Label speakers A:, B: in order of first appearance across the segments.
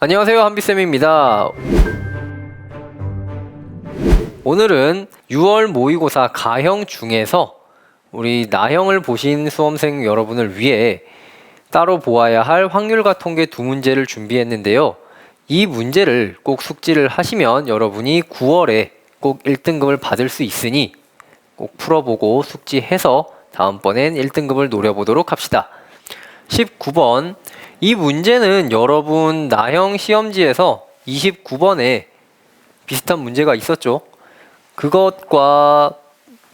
A: 안녕하세요, 한비쌤입니다. 오늘은 6월 모의고사 가형 중에서 우리 나형을 보신 수험생 여러분을 위해 따로 보아야 할 확률과 통계 두 문제를 준비했는데요. 이 문제를 꼭 숙지를 하시면 여러분이 9월에 꼭 1등급을 받을 수 있으니 꼭 풀어보고 숙지해서 다음번엔 1등급을 노려보도록 합시다. 19번. 이 문제는 여러분 나형 시험지에서 29번에 비슷한 문제가 있었죠. 그것과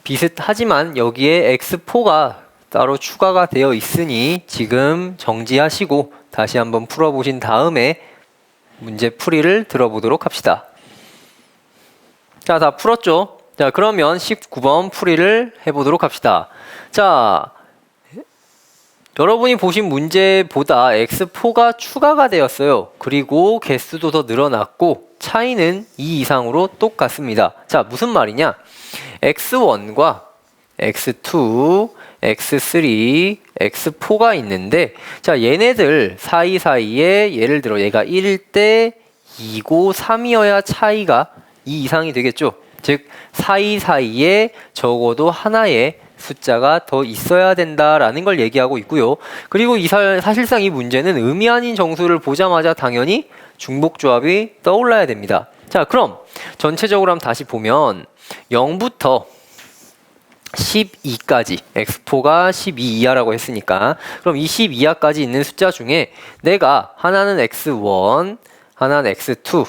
A: 비슷하지만 여기에 x4가 따로 추가가 되어 있으니 지금 정지하시고 다시 한번 풀어보신 다음에 문제 풀이를 들어보도록 합시다. 자, 다 풀었죠? 자, 그러면 19번 풀이를 해보도록 합시다. 자, 여러분이 보신 문제보다 x4가 추가가 되었어요. 그리고 개수도 더 늘어났고 차이는 2 이상으로 똑같습니다. 자, 무슨 말이냐? x1과 x2, x3, x4가 있는데, 자, 얘네들 사이사이에 예를 들어 얘가 1일 때 2고 3이어야 차이가 2 이상이 되겠죠. 즉 사이사이에 적어도 하나의 숫자가 더 있어야 된다라는 걸 얘기하고 있고요. 그리고 사실상 이 문제는 의미 아닌 정수를 보자마자 당연히 중복조합이 떠올라야 됩니다. 자, 그럼 전체적으로 한번 다시 보면 0부터 12까지 x4가 12 이하라고 했으니까 그럼 이 12 이하까지 있는 숫자 중에 내가 하나는 x1, 하나는 x2,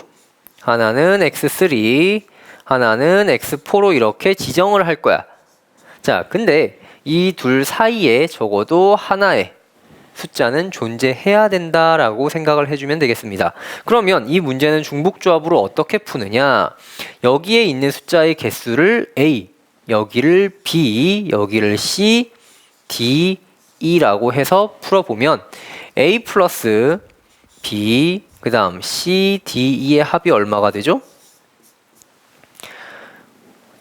A: 하나는 x3, 하나는 x4로 이렇게 지정을 할 거야. 자, 근데 이 둘 사이에 적어도 하나의 숫자는 존재해야 된다라고 생각을 해주면 되겠습니다. 그러면 이 문제는 중복조합으로 어떻게 푸느냐? 여기에 있는 숫자의 개수를 A, 여기를 B, 여기를 C, D, E라고 해서 풀어보면 A 플러스 B, 그 다음 C, D, E의 합이 얼마가 되죠?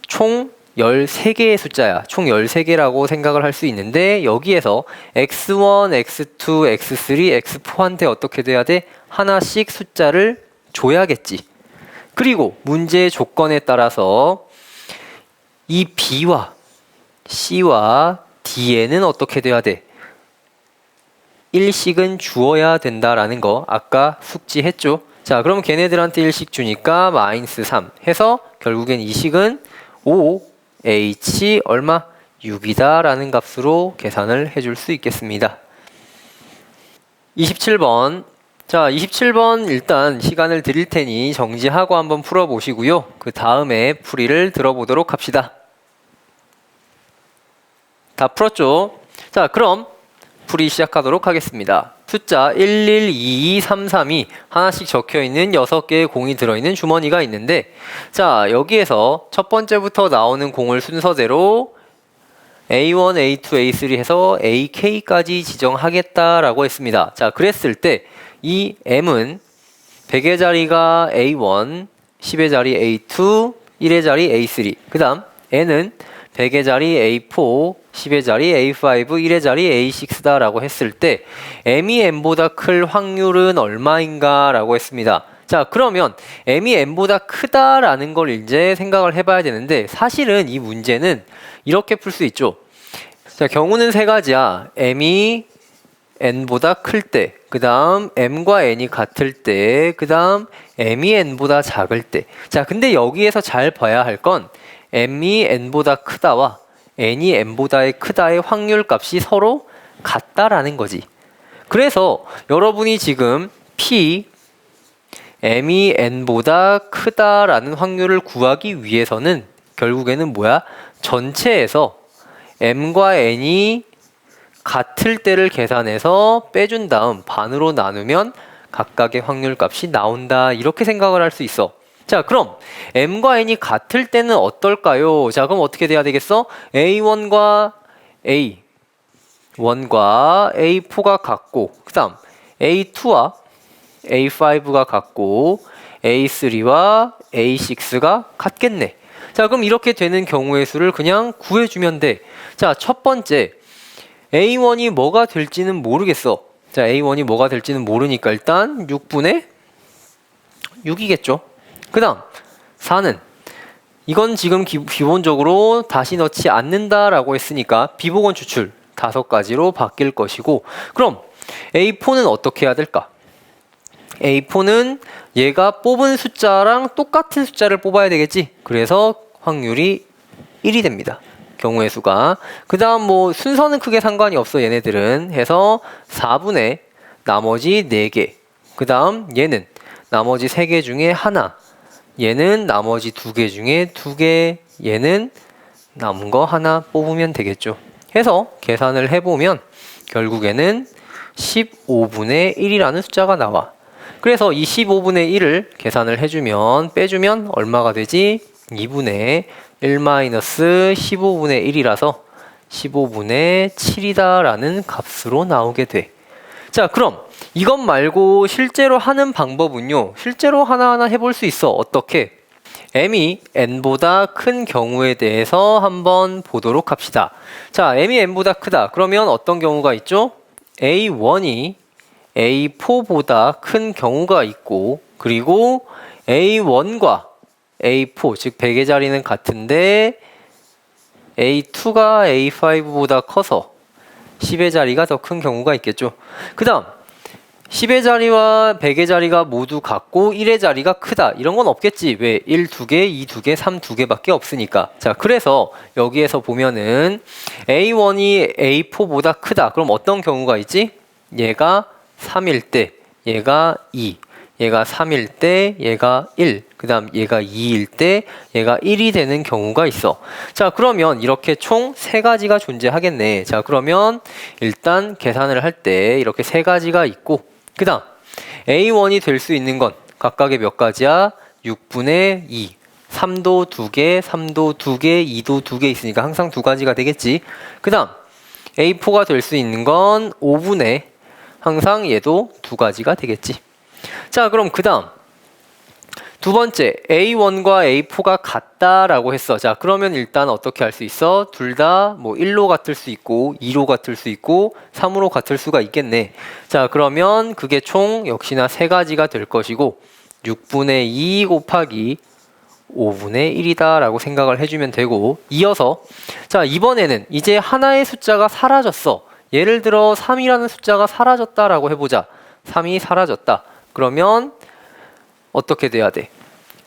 A: 총 13개의 숫자야. 총 13개라고 생각을 할 수 있는데 여기에서 x1, x2, x3, x4한테 어떻게 돼야 돼? 하나씩 숫자를 줘야겠지. 그리고 문제의 조건에 따라서 이 B와 C와 D에는 어떻게 돼야 돼? 1씩은 주어야 된다라는 거 아까 숙지했죠? 자, 그럼 걔네들한테 1씩 주니까 마이너스 3 해서 결국엔 이 식은 5 H 얼마? 6이다 라는 값으로 계산을 해줄 수 있겠습니다. 27번. 자, 27번 일단 시간을 드릴 테니 정지하고 한번 풀어보시고요. 그 다음에 풀이를 들어보도록 합시다. 다 풀었죠? 자, 그럼 풀이 시작하도록 하겠습니다. 숫자 112233이 하나씩 적혀있는 6개의 공이 들어있는 주머니가 있는데, 자, 여기에서 첫 번째부터 나오는 공을 순서대로 A1, A2, A3 해서 AK까지 지정하겠다라고 했습니다. 자, 그랬을 때 이 M은 100의 자리가 A1, 10의 자리 A2, 1의 자리 A3, 그 다음 N은 100의 자리 A4, 10의 자리 A5, 1의 자리 A6다 라고 했을 때 M이 N보다 클 확률은 얼마인가 라고 했습니다. 자, 그러면 M이 N보다 크다라는 걸 이제 생각을 해봐야 되는데 사실은 이 문제는 이렇게 풀 수 있죠. 자, 경우는 세 가지야. M이 N보다 클 때, 그 다음 M과 N이 같을 때, 그 다음 M이 N보다 작을 때. 자, 근데 여기에서 잘 봐야 할 건 M이 N보다 크다와 N이 N보다의 크다의 확률 값이 서로 같다라는 거지. 그래서 여러분이 지금 P, M이 N보다 크다라는 확률을 구하기 위해서는 결국에는 뭐야? 전체에서 M과 N이 같을 때를 계산해서 빼준 다음 반으로 나누면 각각의 확률 값이 나온다. 이렇게 생각을 할 수 있어. 자, 그럼 M과 N이 같을 때는 어떨까요? 자, 그럼 어떻게 돼야 되겠어? A1과 A4가 같고, 그 다음 A2와 A5가 같고, A3와 A6가 같겠네. 자, 그럼 이렇게 되는 경우의 수를 그냥 구해주면 돼. 자, 첫 번째 A1이 뭐가 될지는 모르겠어. 자, A1이 뭐가 될지는 모르니까 일단 6분의 6이겠죠. 그 다음 4는 이건 지금 기본적으로 다시 넣지 않는다라고 했으니까 비보건 추출 5가지로 바뀔 것이고, 그럼 A4는 어떻게 해야 될까? A4는 얘가 뽑은 숫자랑 똑같은 숫자를 뽑아야 되겠지. 그래서 확률이 1이 됩니다. 경우의 수가. 그 다음 뭐 순서는 크게 상관이 없어 얘네들은. 해서 4분의 나머지 4개. 그 다음 얘는 나머지 3개 중에 하나. 얘는 나머지 2개 중에 2개. 얘는 남은 거 하나 뽑으면 되겠죠. 해서 계산을 해보면 결국에는 15분의 1이라는 숫자가 나와. 그래서 이 15분의 1을 계산을 해주면 빼주면 얼마가 되지? 2분의 1-15분의 1이라서 15분의 7이다 라는 값으로 나오게 돼. 자, 그럼 이것 말고 실제로 하는 방법은요, 실제로 하나하나 해볼 수 있어. 어떻게? m이 n보다 큰 경우에 대해서 한번 보도록 합시다. 자, m이 n보다 크다. 그러면 어떤 경우가 있죠? a1이 a4보다 큰 경우가 있고, 그리고 a1과 a4, 즉 100의 자리는 같은데 a2가 a5보다 커서 10의 자리가 더 큰 경우가 있겠죠. 그 다음 10의 자리와 100의 자리가 모두 같고 1의 자리가 크다. 이런 건 없겠지. 왜? 1 2개, 2 2개, 3 2개밖에 없으니까. 자, 그래서 여기에서 보면은 A1이 A4보다 크다. 그럼 어떤 경우가 있지? 얘가 3일 때, 얘가 2, 얘가 3일 때, 얘가 1, 그 다음 얘가 2일 때, 얘가 1이 되는 경우가 있어. 자, 그러면 이렇게 총 3가지가 존재하겠네. 자, 그러면 일단 계산을 할 때 이렇게 3가지가 있고, 그 다음 A1이 될 수 있는 건 각각의 몇 가지야? 6분의 2, 3도 2개, 3도 2개, 2도 2개 있으니까 항상 2가지가 되겠지. 그 다음 A4가 될 수 있는 건 5분의, 항상 얘도 2가지가 되겠지. 자, 그럼 그 다음 두 번째, A1과 A4가 같다라고 했어. 자, 그러면 일단 어떻게 할 수 있어? 둘 다 뭐 1로 같을 수 있고 2로 같을 수 있고 3으로 같을 수가 있겠네. 자, 그러면 그게 총 역시나 3가지가 될 것이고 6분의 2 곱하기 5분의 1이다 라고 생각을 해주면 되고, 이어서 자, 이번에는 이제 하나의 숫자가 사라졌어. 예를 들어 3이라는 숫자가 사라졌다라고 해보자. 3이 사라졌다. 그러면 어떻게 돼야 돼?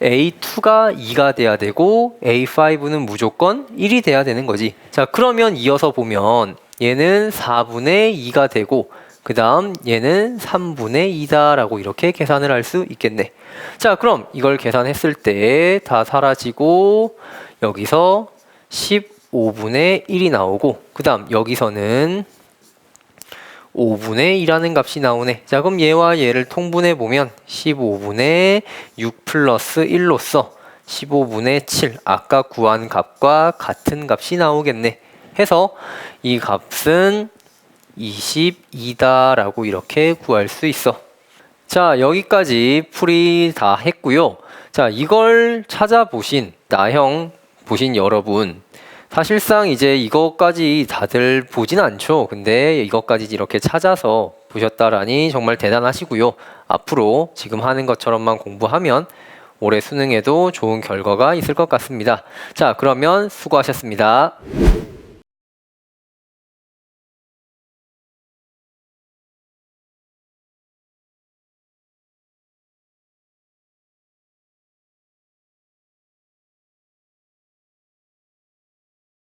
A: A2가 2가 돼야 되고 A5는 무조건 1이 돼야 되는 거지. 자, 그러면 이어서 보면 얘는 4분의 2가 되고 그 다음 얘는 3분의 2다 라고 이렇게 계산을 할 수 있겠네. 자, 그럼 이걸 계산했을 때 다 사라지고 여기서 15분의 1이 나오고 그 다음 여기서는 5분의 2라는 값이 나오네. 자, 그럼 얘와 얘를 통분해 보면 15분의 6 플러스 1로서 15분의 7, 아까 구한 값과 같은 값이 나오겠네. 해서 이 값은 22다 라고 이렇게 구할 수 있어. 자, 여기까지 풀이 다 했고요. 자, 이걸 찾아보신 나형 보신 여러분, 사실상 이제 이것까지 다들 보진 않죠. 근데 이것까지 이렇게 찾아서 보셨다라니 정말 대단하시고요. 앞으로 지금 하는 것처럼만 공부하면 올해 수능에도 좋은 결과가 있을 것 같습니다. 자, 그러면 수고하셨습니다.